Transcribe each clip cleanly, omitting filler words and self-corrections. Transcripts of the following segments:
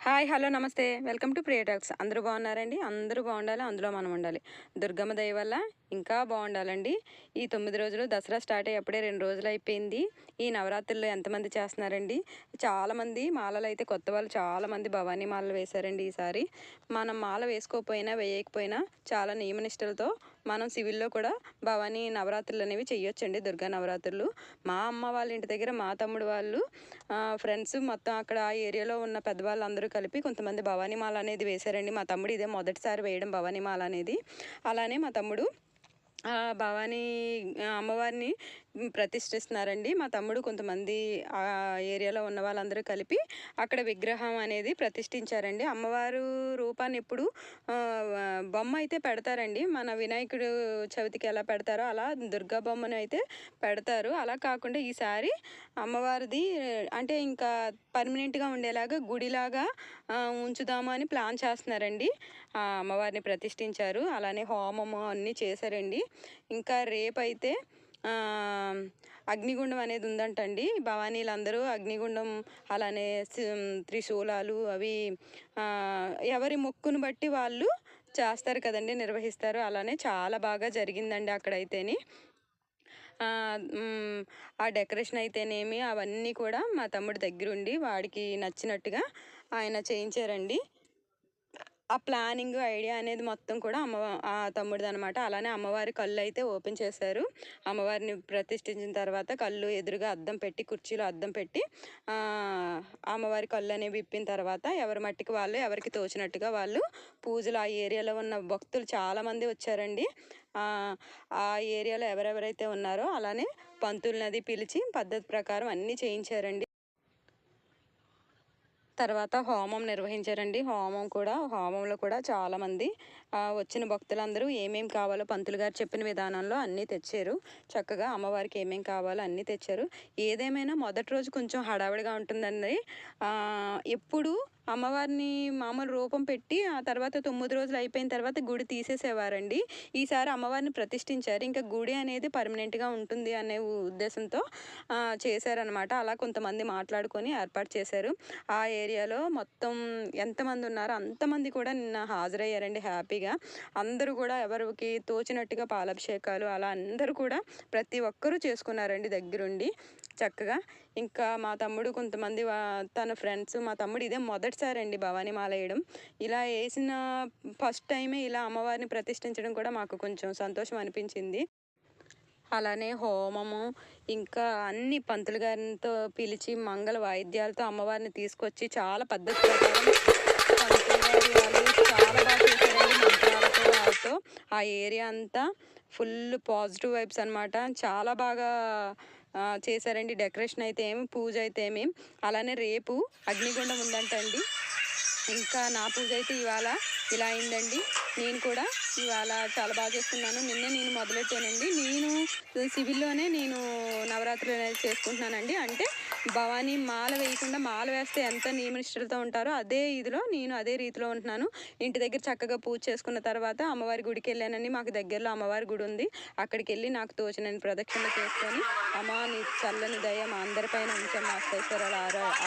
Hi hello నమస్తే welcome to Priya talks. అందరూ బాగున్నారండి? అందరూ బాగుండాలి, అందులో మనం ఉండాలి. దుర్గమ్మ దయ వల్ల ఇంకా బాగుండాలండి. ఈ 9 రోజులు దసరా స్టార్ట్ అయ్యి అప్పుడే 2 రోజులు అయిపోయింది. ఈ నవరాత్రుల్లో ఎంతమంది చేస్తున్నారండి? చాలామంది మాలలు అయితే కొత్త వాళ్ళు చాలామంది భవానీ మాలలు వేశారండి ఈసారి. మనం మాల వేసుకోకపోయినా వేయకపోయినా చాలా నియమనిష్టలతో మనం సివిల్లో కూడా భవానీ నవరాత్రులు అనేవి చేయొచ్చండి, దుర్గా నవరాత్రులు. మా అమ్మ వాళ్ళ ఇంటి దగ్గర మా తమ్ముడు వాళ్ళు ఫ్రెండ్స్ మొత్తం అక్కడ ఆ ఏరియాలో ఉన్న పెద్దవాళ్ళందరూ కలిపి కొంతమంది భవానీ మాల అనేది వేశారండి. మా తమ్ముడు ఇదే మొదటిసారి వేయడం భవానీ మాల అనేది. అలానే మా తమ్ముడు భవానీ అమ్మవారిని ప్రతిష్ఠిస్తున్నారండి. మా తమ్ముడు కొంతమంది ఆ ఏరియాలో ఉన్న వాళ్ళందరూ కలిపి అక్కడ విగ్రహం అనేది ప్రతిష్ఠించారండి. అమ్మవారు రూపాన్ని ఎప్పుడు బొమ్మ అయితే పెడతారండి. మన వినాయకుడు చవితికి ఎలా పెడతారో అలా దుర్గా బొమ్మను అయితే పెడతారు. అలా కాకుండా ఈసారి అమ్మవారిది అంటే ఇంకా పర్మనెంట్గా ఉండేలాగా గుడిలాగా ఉంచుదాము అని ప్లాన్ చేస్తున్నారండి. అమ్మవారిని ప్రతిష్ఠించారు. అలానే హోమము అన్నీ చేశారండి. ఇంకా రేపైతే అగ్నిగుండం అనేది ఉందంటండి. భవానీలందరూ అగ్నిగుండం అలానే త్రిశూలాలు అవి ఎవరి మొక్కును బట్టి వాళ్ళు చేస్తారు కదండి, నిర్వహిస్తారు. అలానే చాలా బాగా జరిగిందండి అక్కడైతేని. ఆ డెకరేషన్ అయితేనేమి అవన్నీ కూడా మా తమ్ముడి దగ్గరుండి వాడికి నచ్చినట్టుగా ఆయన చేయించారండి. ఆ ప్లానింగ్ ఐడియా అనేది మొత్తం కూడా ఆ తమ్ముడిదనమాట. అలానే అమ్మవారి కళ్ళు అయితే ఓపెన్ చేశారు. అమ్మవారిని ప్రతిష్ఠించిన తర్వాత కళ్ళు ఎదురుగా అద్దం పెట్టి, కుర్చీలో అద్దం పెట్టి అమ్మవారి కళ్ళు అనేవి విప్పిన తర్వాత ఎవరి మట్టికి వాళ్ళు ఎవరికి తోచినట్టుగా వాళ్ళు పూజలు ఆ ఏరియాలో ఉన్న భక్తులు చాలామంది వచ్చారండి. ఆ ఏరియాలో ఎవరెవరైతే ఉన్నారో అలానే పంతులనది పిలిచి పద్ధతి ప్రకారం అన్నీ చేయించారండి. తర్వాత హోమం నిర్వహించారండి. హోమంలో కూడా చాలామంది వచ్చిన భక్తులందరూ ఏమేమి కావాలో పంతులు గారు చెప్పిన విధానంలో అన్నీ తెచ్చారు. చక్కగా అమ్మవారికి ఏమేమి కావాలో అన్నీ తెచ్చారు. ఏదేమైనా మొదటి రోజు కొంచెం హడావిడిగా ఉంటుందండి. ఎప్పుడు అమ్మవారిని మామూలు రూపం పెట్టి ఆ తర్వాత 9 రోజులు అయిపోయిన తర్వాత గుడి తీసేసేవారండి. ఈసారి అమ్మవారిని ప్రతిష్ఠించారు. ఇంకా గుడి అనేది పర్మనెంట్గా ఉంటుంది అనే ఉద్దేశంతో చేశారనమాట. అలా కొంతమంది మాట్లాడుకొని ఏర్పాటు చేశారు. ఆ ఏరియాలో మొత్తం ఎంతమంది ఉన్నారో అంతమంది కూడా నిన్న హాజరయ్యారండి హ్యాపీగా. అందరూ కూడా ఎవరికి తోచినట్టుగా పాలాభిషేకాలు అలా అందరూ కూడా ప్రతి ఒక్కరూ చేసుకున్నారండి దగ్గరుండి చక్కగా. ఇంకా మా తమ్ముడు కొంతమంది తన ఫ్రెండ్స్, మా తమ్ముడు ఇదే మొదటిసారి అండి భవానీ మాల వేయడం. ఇలా వేసిన ఫస్ట్ టైమే ఇలా అమ్మవారిని ప్రతిష్ఠించడం కూడా మాకు కొంచెం సంతోషం అనిపించింది. అలానే హోమము ఇంకా అన్ని పంతులు గారితో పిలిచి మంగళ వాయిద్యాలతో అమ్మవారిని తీసుకొచ్చి చాలా పద్ధతి ప్రకారం పంతులు గారి వాళ్ళు చాలా బాగా చేశారండి. మంత్రాలతో వాళ్ళతో ఆ ఏరియా అంతా ఫుల్ పాజిటివ్ వైబ్స్ అనమాట. చాలా బాగా చేశారండి. డెకరేషన్ అయితే ఏమి, పూజ అయితే ఏమి. అలానే రేపు అగ్నిగుండం ఉందంటండి. ఇంకా నా పూజ అయితే ఇవాళ ఇలా అయిందండి. నేను కూడా ఇవాళ చాలా బాగా చేసుకున్నాను. నిన్నే నేను మొదలెట్టానండి. నేను సివిల్లోనే నవరాత్రులు అనేది చేసుకుంటున్నానండి. అంటే భవానీ మాల వేయకుండా, మాల వేస్తే ఎంత నియమనిష్టలతో ఉంటారో నేను అదే రీతిలో ఉంటున్నాను. ఇంటి దగ్గర చక్కగా పూజ చేసుకున్న తర్వాత అమ్మవారి గుడికి వెళ్ళానండి. మాకు దగ్గరలో అమ్మవారి గుడి ఉంది. అక్కడికి వెళ్ళి నాకు తోచినన్ని ప్రదక్షిణలు చేసుకొని అమ్మ నీ చల్లని దయ మా అందరిపైన ఉంచమ్మ, అష్టైశ్వర్యాలు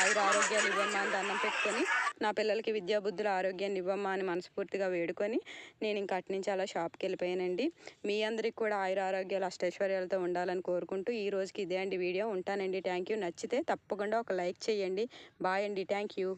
ఆయుర ఆరోగ్యాలు ఇవ్వమ్మా అని దండం పెట్టుకొని నా పిల్లలకి విద్యాబుద్ధుల ఆరోగ్యాన్ని ఇవ్వమ్మా అని మనస్ఫూర్తిగా వేడుకొని నేను ఇంకా అట్నుంచి అలా షాప్కి వెళ్ళిపోయానండి. మీ అందరికి కూడా ఆయుర ఆరోగ్యాలు అష్టైశ్వర్యాలతో ఉండాలని కోరుకుంటూ ఈ రోజుకి ఇదే అండి వీడియో. ఉంటానండి. Thank you. నచ్చితే తప్పకుండా ఒక లైక్ చేయండి. బాయ్ అండి. Thank you.